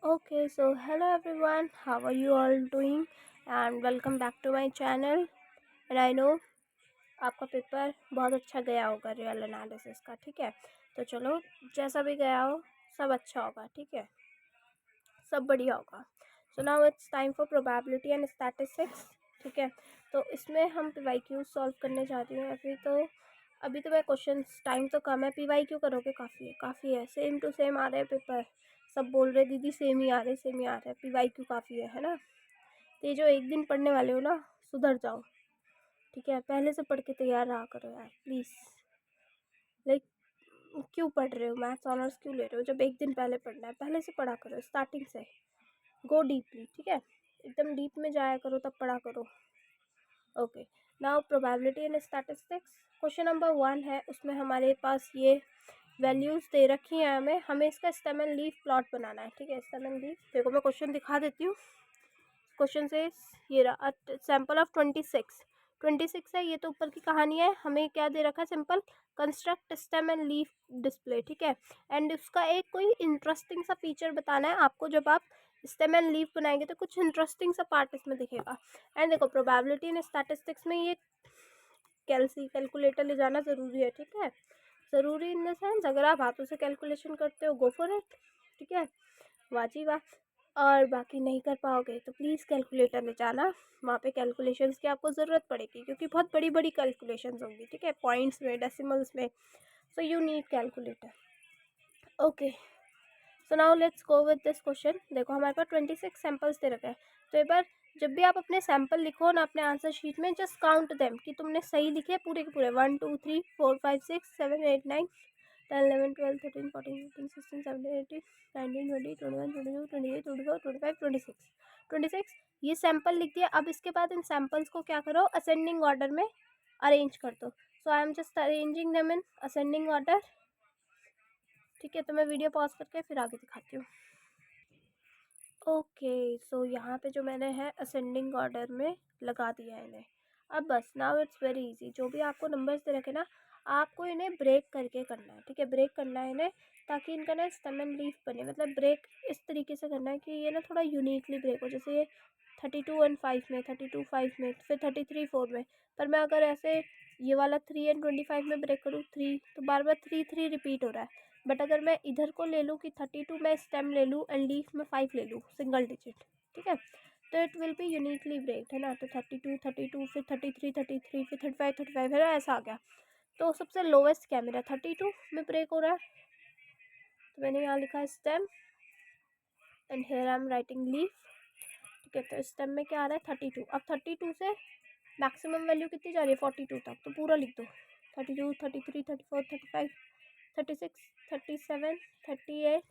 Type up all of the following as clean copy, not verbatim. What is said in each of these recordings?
Okay, so hello everyone, how are you all doing? And welcome back to my channel. And I know आपका paper बहुत अच्छा गया होगा real analysis का, ठीक है। तो चलो, जैसा भी गया हो सब अच्छा होगा, ठीक है, सब बढ़िया होगा। So now it's time for probability and statistics, ठीक है। तो इसमें हम PYQ सॉल्व करने जा रही हूँ अभी तो मैं क्वेश्चन, टाइम तो कम है, PYQ करोगे काफ़ी है, सेम टू सेम आ रहे हैं पेपर। सब बोल रहे दीदी सेम ही आ रहे, PYQ काफ़ी है ना। तो ये जो एक दिन पढ़ने वाले हो ना, सुधर जाओ, ठीक है। पहले से पढ़ के तैयार रहा करो यार, प्लीज़। लाइक, क्यों पढ़ रहे हो, मैथ्स ऑनर्स क्यों ले रहे हो जब एक दिन पहले पढ़ना है? पहले से पढ़ा करो, स्टार्टिंग से गो डीपली, ठीक है। एकदम डीप में जाया करो, तब पढ़ा करो। Okay, now probability and statistics question number 1 है। उसमें हमारे पास ये वैल्यूज़ दे रखी हैं, हमें इसका स्टेम एंड लीफ प्लॉट बनाना है, ठीक है। स्टेम एंड लीफ, देखो मैं क्वेश्चन दिखा देती हूँ। क्वेश्चन से ये रहा, सैम्पल ऑफ 26 है, ये तो ऊपर की कहानी है। हमें क्या दे रखा है? Simple construct stem and leaf display, ठीक है। एंड उसका एक कोई इंटरेस्टिंग सा फीचर बताना है आपको। जब आप स्टेम एंड लीफ बनाएंगे तो कुछ इंटरेस्टिंग सा पार्ट इसमें दिखेगा। एंड देखो, प्रोबेबिलिटी एंड स्टैटिस्टिक्स में ये कैलकुलेटर ले जाना ज़रूरी है, ठीक है। ज़रूरी इन द सेंस, अगर आप हाथों से कैलकुलेशन करते हो, गो फॉर इट, ठीक है, वाजी वाह। और बाकी नहीं कर पाओगे तो प्लीज़ कैलकुलेटर ले जाना, वहाँ पे कैलकुलेशंस की आपको ज़रूरत पड़ेगी, क्योंकि बहुत बड़ी बड़ी कैलकुलेशंस होंगी, ठीक है, पॉइंट्स में, डेसिमल्स में। So you need calculator. Okay, so now let's go with this question. देखो, हमारे पास 26 सैम्पल्स दे रखे हैं। तो एक बार जब भी आप अपने सैम्पल लिखो ना अपने आंसर शीट में, जस्ट काउंट देम कि तुमने सही लिखे पूरे के पूरे। 1 2 3 4 5 6 7 8 9 10 11 12 13 14 15 16 17 18 19 20 21 22 23 24 25 26 26 ये सैम्पल लिख दिया। अब इसके बाद इन सैम्पल्स को क्या करो, असेंडिंग ऑर्डर में अरेंज कर दो। So I am just arranging them in ascending order, ठीक है। तो मैं वीडियो पॉज करके फिर आगे दिखाती हूँ। ओके, सो यहाँ पे जो मैंने है असेंडिंग ऑर्डर में लगा दिया है इन्हें। अब बस नाउ इट्स वेरी इजी, जो भी आपको नंबर्स दे रखे ना, आपको इन्हें ब्रेक करके करना है, ठीक है। ब्रेक करना है इन्हें, ताकि इनका ना स्टेम एंड लीफ बने। मतलब ब्रेक इस तरीके से करना है कि ये ना थोड़ा यूनिकली ब्रेक हो। जैसे ये 32 एंड 5 में, 32 5 में, फिर 33 4 में। पर मैं अगर ऐसे ये वाला 3 एंड 25 में ब्रेक करूँ 3, तो बार बार 3 3 रिपीट हो रहा है। बट अगर मैं इधर को ले लूँ कि 32 में स्टेम ले लूँ एंड लीफ में 5 ले लूँ, सिंगल डिजिट, ठीक है, तो it will be uniquely broken, है ना। तो 32 32 फिर 33 33 फिर 35 35 है ना, ऐसा आ गया। तो सबसे लोवेस्ट क्या मेरा 32 में ब्रेक हो रहा है, तो मैंने यहाँ लिखा stem and here I am writing leaf, ठीक है। तो स्टेम में क्या आ रहा है 32। अब 32 से मैक्सिमम वैल्यू कितनी जा रही है 42 तक, तो पूरा लिख दो। 32 33 34 35 36 37 38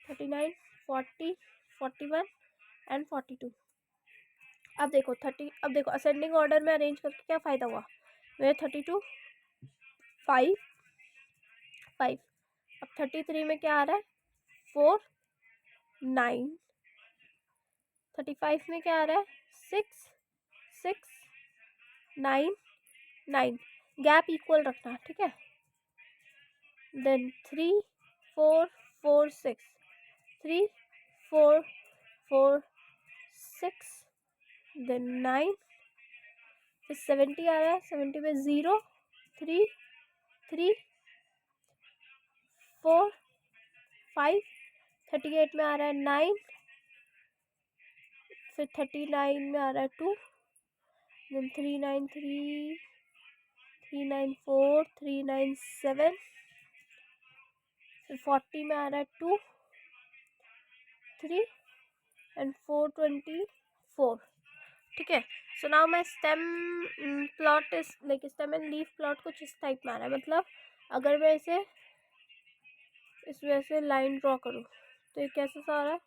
39 40 41 एंड 42। अब देखो असेंडिंग ऑर्डर में अरेंज करके क्या फ़ायदा हुआ मेरे 32 5 5। अब 33 में क्या आ रहा है 4 9। 35 में क्या आ रहा है 6 6 9 9। गैप इक्वल रखना, ठीक है। देन 3 4 4 6 3 4 4 6 देन 9 फिर 70 आ रहा है। 70 में 0 3 3 4 5। 38 में आ रहा है 9, फिर 39 में आ रहा है 2, देन 393 394 397, फिर 40 में आ रहा है 2 3 एंड 424, ठीक है। सो नाउ मैं स्टेम प्लॉट इस like stem and leaf plot कुछ इस टाइप में आ रहा है। मतलब अगर मैं इसे इस वजह से लाइन ड्रॉ करूँ तो ये कैसे सा आ रहा है,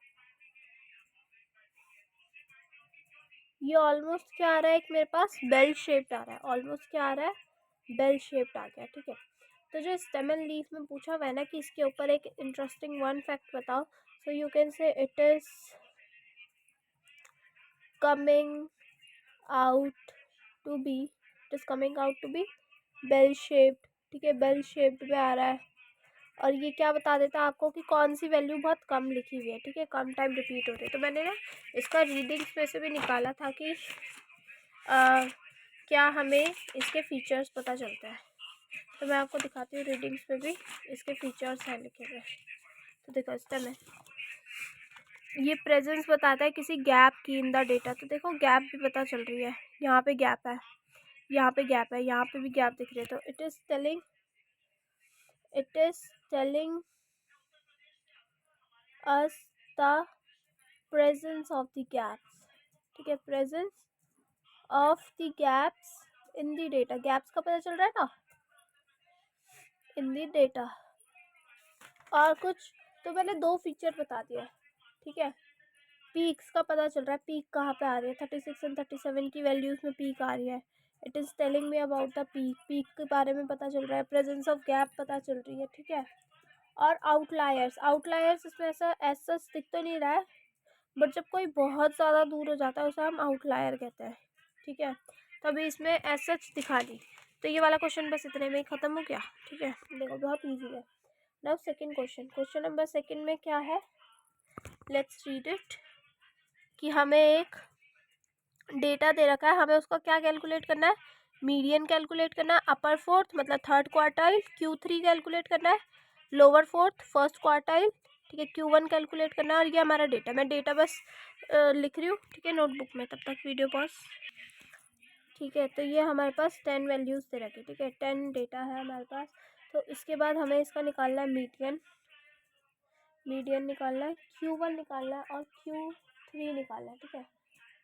ये ऑलमोस्ट क्या आ रहा है, एक मेरे पास बेल शेप्ड आ रहा है। ऑलमोस्ट क्या आ रहा है, बेल शेप्ड आ गया, ठीक है। तो जो स्टेम एंड लीफ में पूछा हुआ है ना कि इसके ऊपर एक इंटरेस्टिंग वन फैक्ट बताओ, so you can say it is coming out to be, it is coming out to be bell shaped, ठीक है। बेल शेप्ड में आ रहा है, और ये क्या बता देता है आपको कि कौन सी वैल्यू बहुत कम लिखी हुई है, ठीक है, कम टाइम रिपीट होते हैं। तो मैंने ना इसका रीडिंग्स में से भी निकाला था कि क्या हमें इसके फीचर्स पता चलता है। तो मैं आपको दिखाती हूँ, रीडिंग्स में भी इसके फीचर्स हैं लिखे हुए। तो देखो इस टाइम में ये प्रेजेंस बताता है किसी गैप की इन द डेटा। तो देखो गैप भी पता चल रही है, यहाँ पे गैप है, यहाँ पे गैप है, यहाँ पे भी गैप दिख रहे हैं। तो it is telling us the presence of the gaps, ठीक है, presence of the gaps in the data. Gaps का पता चल रहा है ना इन द डेटा। और कुछ तो मैंने 2 फीचर बता दिया, ठीक है। पीक्स का पता चल रहा है, पीक कहाँ पे आ रही है, 36 एंड 37 की वैल्यूज में पीक आ रही है। It is telling me about the peak, peak के बारे में पता चल रहा है। प्रेजेंस ऑफ गैप पता चल रही है, ठीक है। और आउटलायर्स इसमें ऐसा दिख तो नहीं रहा है, बट जब कोई बहुत ज़्यादा दूर हो जाता है उसे हम आउटलायर कहते हैं, ठीक है। तो अभी इसमें ऐसा दिखा दी। तो ये वाला क्वेश्चन बस इतने में ही ख़त्म हो गया, ठीक है। देखो बहुत ईजी है। Now second question number second में क्या है, लेट्स रीड इट। कि हमें एक डेटा दे रखा है, हमें उसका क्या कैलकुलेट करना है, मीडियन कैलकुलेट करना है, अपर फोर्थ मतलब थर्ड क्वार्टाइल Q3 कैलकुलेट करना है, लोअर फोर्थ फर्स्ट क्वार्टाइल, ठीक है, Q1 कैलकुलेट करना है। और ये हमारा डेटा, मैं डेटा बस लिख रही हूँ, ठीक है, नोटबुक में। तब तक वीडियो पॉज, ठीक है। तो ये हमारे पास 10 वैल्यूज़ दे रखे, ठीक है, 10 डेटा है हमारे पास। तो इसके बाद हमें इसका निकालना है मीडियन निकालना है, Q1 निकालना है और Q3 निकालना है, ठीक है।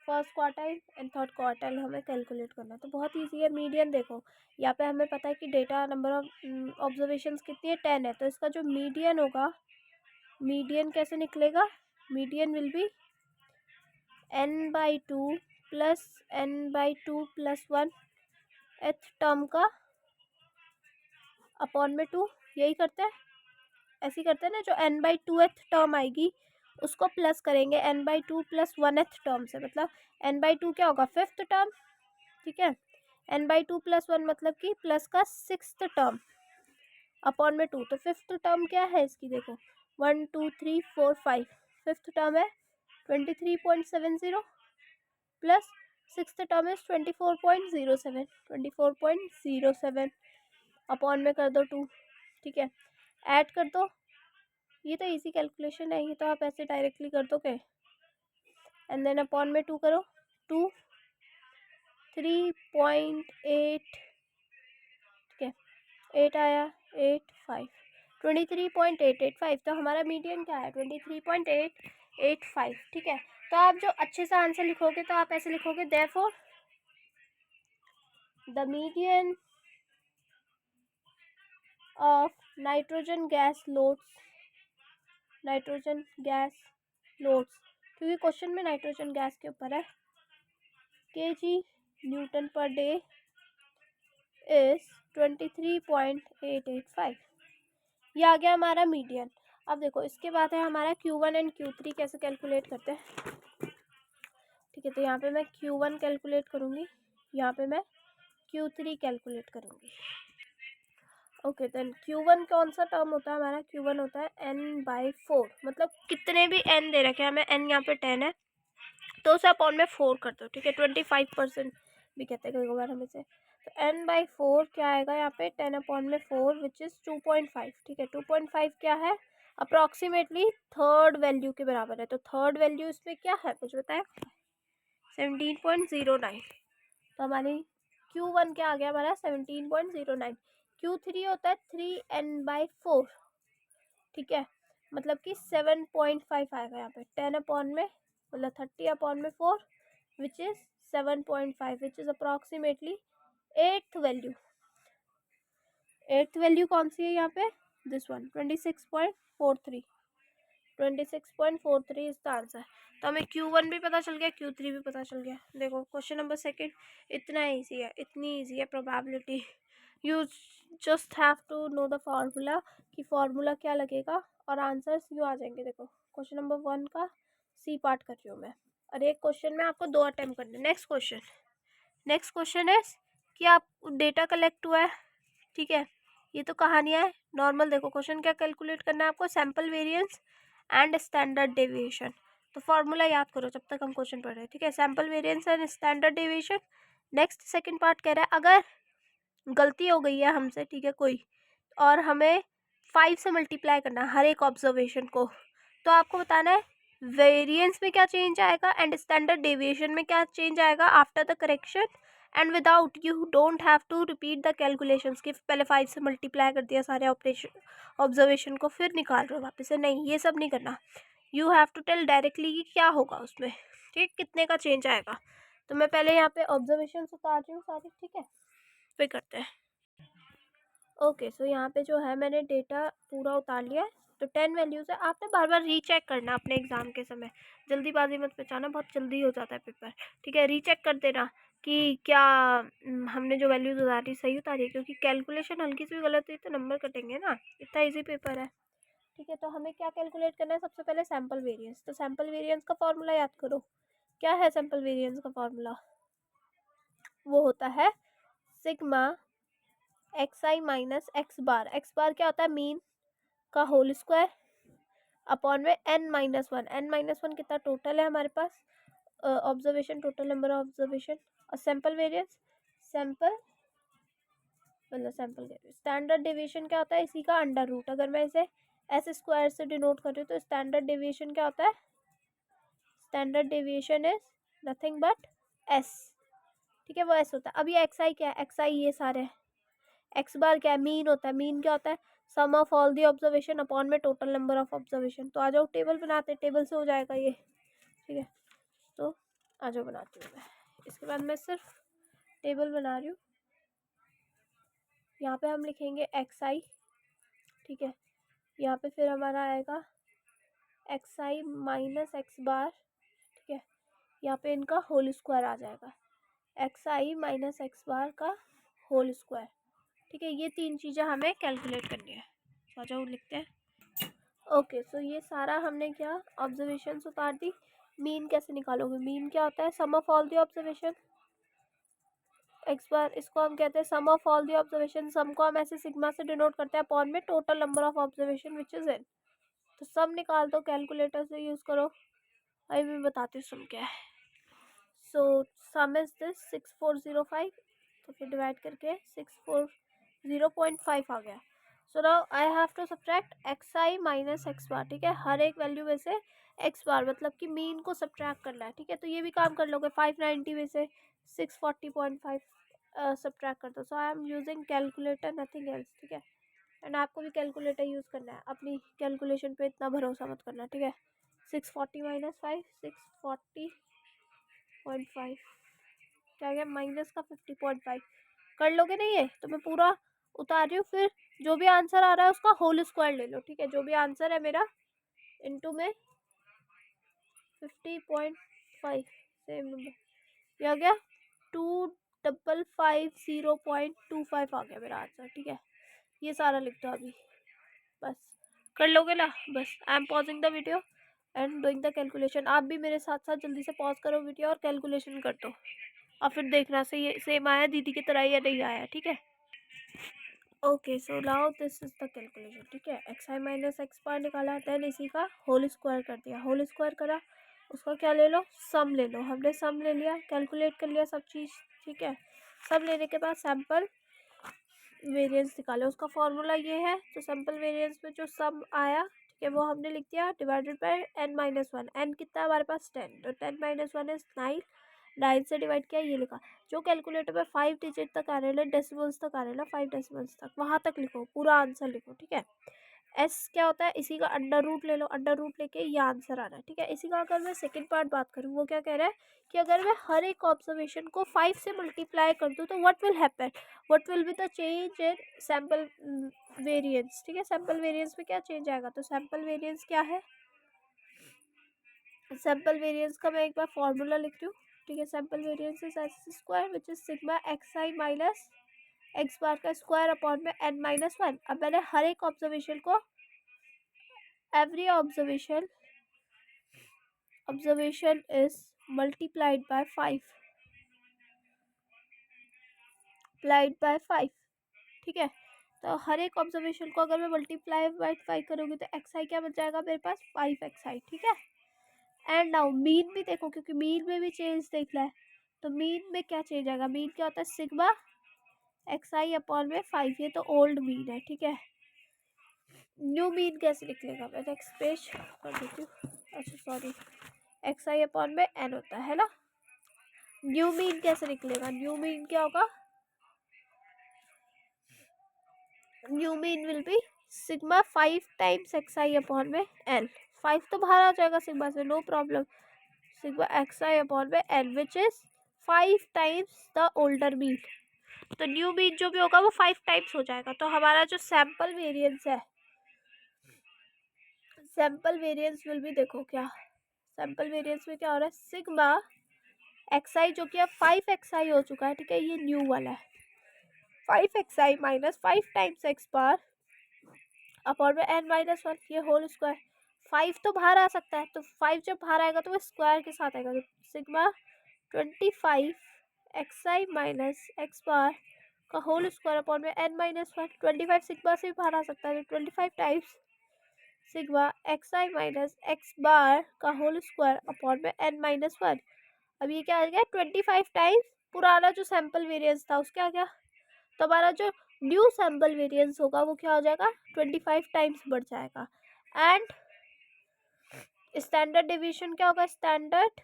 First quartile and third quartile हमें कैलकुलेट करना है। तो बहुत ईजी है। मीडियन देखो, यहाँ पे हमें पता है कि डेटा नंबर ऑफ ऑब्जर्वेशंस कितनी है, 10 है। तो इसका जो मीडियन होगा, मीडियन कैसे निकलेगा, median will be n/2 plus n/2 plus 1 th term का अपॉन में 2। यही करते हैं, ऐसे ही करते हैं ना। जो n/2 एथ टर्म आएगी उसको प्लस करेंगे n/2 प्लस 1 एथ टर्म से, मतलब n/2 क्या होगा, फिफ्थ टर्म, ठीक है। n/2 प्लस 1 मतलब कि प्लस का सिक्स्थ टर्म अपॉन में 2। तो फिफ्थ टर्म क्या है इसकी, देखो 1 2 3 4 5, फिफ्थ टर्म है 23.70 प्लस सिक्स्थ टर्म है 24.07 अपॉन में कर दो 2, ठीक है, ऐड कर दो। ये तो इजी कैलकुलेशन है, ये तो आप ऐसे डायरेक्टली कर दो के, एंड देन अपॉन में 2 करो, 2 3.8, ठीक है, 8 आया 8 5 23.885। तो हमारा मीडियन क्या है, 23.885, ठीक है। तो आप जो अच्छे से आंसर लिखोगे तो आप ऐसे लिखोगे, therefore the median of nitrogen gas loads, क्योंकि क्वेश्चन में नाइट्रोजन गैस के ऊपर है, kg Newton per day is 23.885। ये आ गया हमारा मीडियन। अब देखो इसके बाद है हमारा Q1 एंड Q3 कैसे कैलकुलेट करते हैं, ठीक है। तो यहाँ पे मैं Q1 कैलकुलेट करूँगी, यहाँ पे मैं Q3 कैलकुलेट करूँगी। ओके, देन Q1 कौन सा टर्म होता है हमारा, Q1 होता है n/4, मतलब कितने भी n दे रखे हैं हमें, n यहाँ पे 10 है तो उसे अपॉन में 4 कर दो, ठीक है। 25% भी कहते हैं कई बार हमें से। तो n/4 क्या आएगा यहाँ पे, 10 अपॉन में 4 विच इज़ 2.5, ठीक है। 2.5 क्या है, अप्रॉक्सीमेटली थर्ड वैल्यू के बराबर है। तो थर्ड वैल्यू इसमें क्या है कुछ बताए, 17.09। तो हमारी Q1 क्या आ गया हमारा, 17.09। Q3 होता है 3n/4, ठीक है, मतलब कि 7.5 आएगा यहाँ पे, 10 अपॉन में मतलब 30 अपॉन में 4 which is 7.5, which is approximately eighth value कौन सी है यहाँ पे, this one 26.43, 26.43 is the answer. तो हमें Q1 भी पता चल गया, Q3 भी पता चल गया। देखो क्वेश्चन नंबर सेकेंड इतना ईजी है, इतनी ईजी है probability. You just have to know the formula, कि फार्मूला क्या लगेगा और आंसर्स यूँ आ जाएंगे। देखो क्वेश्चन नंबर 1 का सी पार्ट कर रही हूँ मैं, और एक क्वेश्चन में आपको 2 अटेम्प्ट करने। नेक्स्ट क्वेश्चन है कि आप डेटा कलेक्ट हुआ है, ठीक है, ये तो कहानियाँ है नॉर्मल। देखो क्वेश्चन क्या कैलकुलेट करना है आपको, sample variance and standard deviation. तो फॉर्मूला याद करो जब तक हम क्वेश्चन पढ़ रहे हैं, ठीक है। Sample variance and standard deviation. Next second part कह रहा है अगर गलती हो गई है हमसे, ठीक है, कोई, और हमें 5 से मल्टीप्लाई करना हर एक ऑब्जर्वेशन को, तो आपको बताना है वेरिएंस में क्या चेंज आएगा एंड स्टैंडर्ड डेविएशन में क्या चेंज आएगा after the correction and without. You don't have to repeat the calculations कि पहले 5 से मल्टीप्लाई कर दिया सारे ऑपरेशन ऑब्जर्वेशन को फिर निकाल रहे हो वापस से, नहीं, ये सब नहीं करना। You have to tell directly कि क्या होगा उसमें, ठीक, कितने का चेंज आएगा। तो मैं पहले यहाँ पे ऑब्जर्वेशन उतार रही हूँ सारी, ठीक है, फिर करते हैं। ओके, सो यहाँ पे जो है मैंने डेटा पूरा उतार लिया है। तो 10 वैल्यूज़ है, आपने बार बार रीचेक करना अपने एग्ज़ाम के समय, जल्दीबाजी मत बचाना, बहुत जल्दी हो जाता है पेपर, ठीक है। रीचेक कर देना कि क्या हमने जो वैल्यूज़ उतारी सही उतारी है, क्योंकि कैलकुलेशन हल्की सी भी गलत हुई तो नंबर कटेंगे ना, इतना ईजी पेपर है, ठीक है। तो हमें क्या कैलकुलेट करना है, सबसे पहले सैम्पल वेरिएंस। तो सैम्पल वेरिएंस का फॉर्मूला याद करो, क्या है सैम्पल वेरिएंस का फॉर्मूला, वो होता है सिग्मा एक्स आई minus x bar. X bar क्या होता है, मीन का होल स्क्वायर अपॉन में n minus one. n minus one कितना टोटल है हमारे पास observation, total number of observation. और सैम्पल वेरिएंस, सैम्पल मतलब सैम्पल स्टैंडर्ड डेविएशन क्या होता है, इसी का अंडर रूट। अगर मैं इसे एस स्क्वायर से डिनोट कर रही हूँ तो स्टैंडर्ड डेविएशन क्या होता है, standard deviation is nothing but S, ठीक है, वो एस होता है। अब ये एक्स आई क्या है, एक्स आई ये सारे, एक्स बार क्या है, मीन होता है। मीन क्या होता है, sum of all the observation upon में टोटल नंबर ऑफ ऑब्जर्वेशन। तो आ जाओ टेबल बनाते हैं, टेबल से हो जाएगा ये, ठीक है। तो आ जाओ बनाती हूँ मैं, इसके बाद मैं सिर्फ टेबल बना रही हूँ। यहाँ पे हम लिखेंगे एक्स आई, ठीक है। यहाँ पे फिर हमारा आएगा एक्स आई माइनस एक्स बार, ठीक है। यहाँ पे इनका होल स्क्वायर आ जाएगा, एक्स आई माइनस एक्स बार का होल स्क्वायर, ठीक है। ये तीन चीज़ें हमें कैलकुलेट करनी है। तो आ जाओ लिखते हैं। ओके, सो ये सारा हमने क्या ऑब्जर्वेशन उतार दी। मीन कैसे निकालोगे, मीन क्या होता है, sum of all the observation x bar, इसको हम कहते हैं sum of all the observation. Sum को हम ऐसे सिग्मा से डिनोट करते हैं अपॉन में total number of observation which is an. तो सम निकाल दो, कैलकुलेटर से यूज़ करो। अभी मैं बताती हूँ सम क्या है। सो सम इज दिस 6405, तो फिर डिवाइड करके 640.5 आ गया। So now I have to subtract x I minus x bar, ठीक है। हर एक वैल्यू में से एक्स बार मतलब कि मीन को सब्ट्रैक्ट करना है, ठीक है। तो ये भी काम कर लोगे, 590 में से 640.5 सब्ट्रैक्ट कर दो। So I am using calculator, nothing else, ठीक है। एंड आपको भी कैलकुलेटर यूज़ करना है, अपनी कैलकुलेशन पे इतना भरोसा मत करना, ठीक है। 640 माइनस 5, 640.5 क्या गया, माइनस का 50.5 कर लोगे ना ये, तो मैं पूरा उतार रही हूँ। फिर जो भी आंसर आ रहा है उसका होल स्क्वायर ले लो, ठीक है। जो भी आंसर है मेरा इनटू में 50.5, सेम नंबर, ये आ गया 2550.25 आ गया मेरा आंसर, ठीक है। ये सारा लिख दो अभी, बस कर लोगे ना। बस I am pausing the video and doing the calculation. आप भी मेरे साथ साथ जल्दी से पॉज करो वीडियो और कैलकुलेशन कर दो, और फिर देखना से ये सेम आया दीदी की तरह या नहीं आया, ठीक है। Okay, so now this is the calculation, ठीक है। एक्स आई माइनस एक्स बार निकाला, देन इसी का होल स्क्वायर कर दिया, होल स्क्वायर करा, उसका क्या ले लो, सम ले लो। हमने सम ले लिया, कैलकुलेट कर लिया सब चीज़, ठीक है। सब लेने के बाद सैम्पल वेरिएंस निकाले, उसका फॉर्मूला ये है। तो सैम्पल वेरिएंस में जो सम आया, ठीक है, वो हमने लिख दिया divided by n minus one. N कितना है हमारे पास, 10, तो 10 माइनस वन इज 9, 9 से डिवाइड किया, ये लिखा। जो कैलकुलेटर में 5 डिजिट तक आ रहे हैं, डेसिमल्स तक आ रहे हैं ना, 5 डेसिमल्स तक, वहाँ तक लिखो, पूरा आंसर लिखो, ठीक है। एस क्या होता है, इसी का अंडर रूट ले लो, अंडर रूट लेके ये आंसर आना है, ठीक है। इसी का अगर मैं सेकंड पार्ट बात करूँ, वो क्या कह रहा है कि अगर मैं हर एक ऑब्जर्वेशन को 5 से मल्टीप्लाई कर दूँ तो what will happen, what will be the change in sample variance, ठीक है। सैम्पल वेरिएंस में क्या चेंज आएगा, तो सैम्पल वेरिएंस क्या है, सैम्पल वेरिएंस का मैं एक बार फॉर्मूला लिख रही हूँ, ठीक है। Sample variance is X square which is sigma x I minus x bar का स्क्वायर अपॉन में n माइनस वन। अब मैंने हर एक ऑब्जर्वेशन को, every observation is multiplied by 5, ठीक है। तो हर एक ऑब्जर्वेशन को अगर मैं मल्टीप्लाई बाई 5 करूँगी तो xi क्या बन जाएगा मेरे पास 5xi, ठीक है। एंड नाउ मीन भी देखो, क्योंकि मीन में भी चेंज देखना है, तो मीन में क्या चेंज आएगा, मीन क्या होता है सिग्मा xi अपॉन में 5, ये तो ओल्ड मीन है, ठीक है। न्यू मीन कैसे निकलेगा, मैं नेक्स्ट पेज कर देती हूँ, अच्छा सॉरी, xi अपॉन में n होता है ना। न्यू मीन कैसे निकलेगा, न्यू मीन क्या होगा, new mean will be sigma 5 times xi upon में n, 5 तो बाहर आ जाएगा सिग्मा से, no problem, sigma xi upon में n which is 5 times the older mean. तो न्यू मीन जो भी होगा वो 5 टाइम्स हो जाएगा। तो हमारा जो सैंपल वेरिएंस है, सैंपल वेरिएंस विल भी देखो क्या, सैंपल वेरिएंस में क्या हो रहा है, सिग्मा xi जो कि अब 5xi हो चुका है, ठीक है, ये न्यू वाला है, 5xi minus 5 times x bar upon में n माइनस 1, ये होल स्क्वायर, 5 तो बाहर आ सकता है, तो 5 जब बाहर आएगा तो वो स्क्वायर के साथ आएगा, तो सिग्मा 25 xi माइनस x बार का होल स्क्वायर अपॉन में n माइनस 1, 25 सिग्मा से भी बाहर आ सकता है, तो 25 times sigma xi minus x बार का होल स्क्वायर अपॉन में n माइनस 1। अब ये क्या आ गया, 25 टाइम्स पुराना जो सैंपल वेरिएंस था उसके आ गया, तो हमारा जो न्यू सैंपल वेरिएंस होगा वो क्या हो जाएगा, 25 टाइम्स बढ़ जाएगा। एंड स्टैंडर्ड डेविएशन क्या होगा, स्टैंडर्ड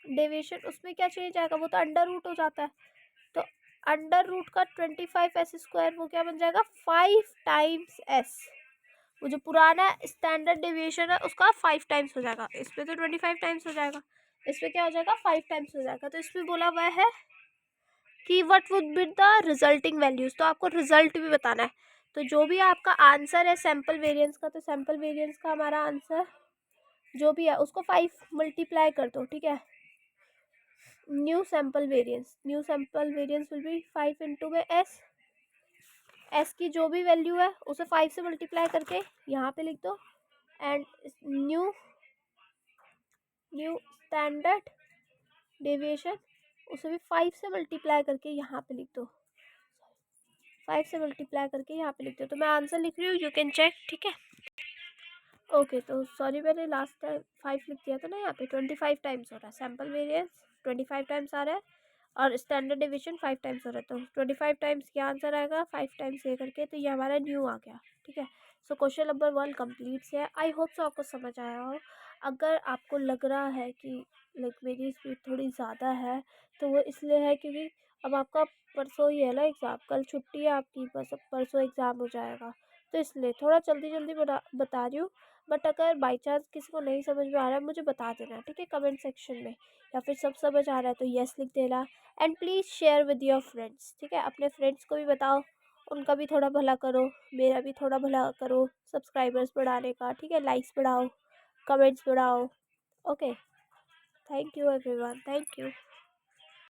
डेविएशन उसमें क्या चेंज आएगा, वो तो अंडर रूट हो जाता है, तो अंडर रूट का 25 एस स्क्वायर वो क्या बन जाएगा 5 टाइम्स एस, वो जो पुराना स्टैंडर्ड डेविएशन है उसका 5 टाइम्स हो जाएगा, इसमें तो 25 टाइम्स हो जाएगा, इसमें क्या हो जाएगा 5 टाइम्स हो जाएगा। तो इसमें बोला हुआ है कि what would be the resulting values, तो आपको रिजल्ट भी बताना है। तो जो भी आपका आंसर है सैंपल वेरिएंस का, तो सैंपल वेरिएंस का हमारा आंसर जो भी है उसको 5 मल्टीप्लाई कर दो, ठीक है। New sample variance will be 5 into में एस की जो भी वैल्यू है उसे 5 से मल्टीप्लाई करके यहाँ पे लिख दो, एंड न्यू स्टैंडर्ड डेविएशन उसे भी 5 से मल्टीप्लाई करके यहाँ पे लिख दो, 5 से मल्टीप्लाई करके यहाँ पे लिख दो। तो मैं आंसर लिख रही हूँ, यू कैन चेक, ठीक है। ओके, तो सॉरी मैंने लास्ट टाइम 5 लिख दिया था ना, यहाँ पे 25 टाइम्स हो रहा है, सैंपल वेरिएंस 25 टाइम्स आ रहा है और स्टैंडर्ड डेविएशन 5 टाइम्स हो रहा है, तो 25 टाइम्स क्या आंसर आएगा 5 टाइम्स ये करके, तो ये हमारा न्यू आ गया, ठीक है। सो क्वेश्चन नंबर 1 कम्प्लीट है। आई होप सो आपको समझ आया हो। अगर आपको लग रहा है कि लाइक मेरी स्पीड थोड़ी ज़्यादा है, तो वो इसलिए है क्योंकि अब आपका परसों ही है ना एग्ज़ाम, कल छुट्टी है आपकी, बस अब परसों एग्ज़ाम हो जाएगा, तो इसलिए थोड़ा जल्दी जल्दी बता रही हूँ। बट अगर बाई चांस किसी को नहीं समझ में आ रहा है मुझे बता देना, ठीक है, कमेंट सेक्शन में, या फिर सब समझ आ रहा है तो यस लिख देना। And please share with your friends, ठीक है, अपने फ्रेंड्स को भी बताओ, उनका भी थोड़ा भला करो, मेरा भी थोड़ा भला करो, सब्सक्राइबर्स बढ़ाने का, ठीक है, लाइक्स बढ़ाओ, कमेंट्स बढ़ाओ। Okay, thank you everyone, thank you.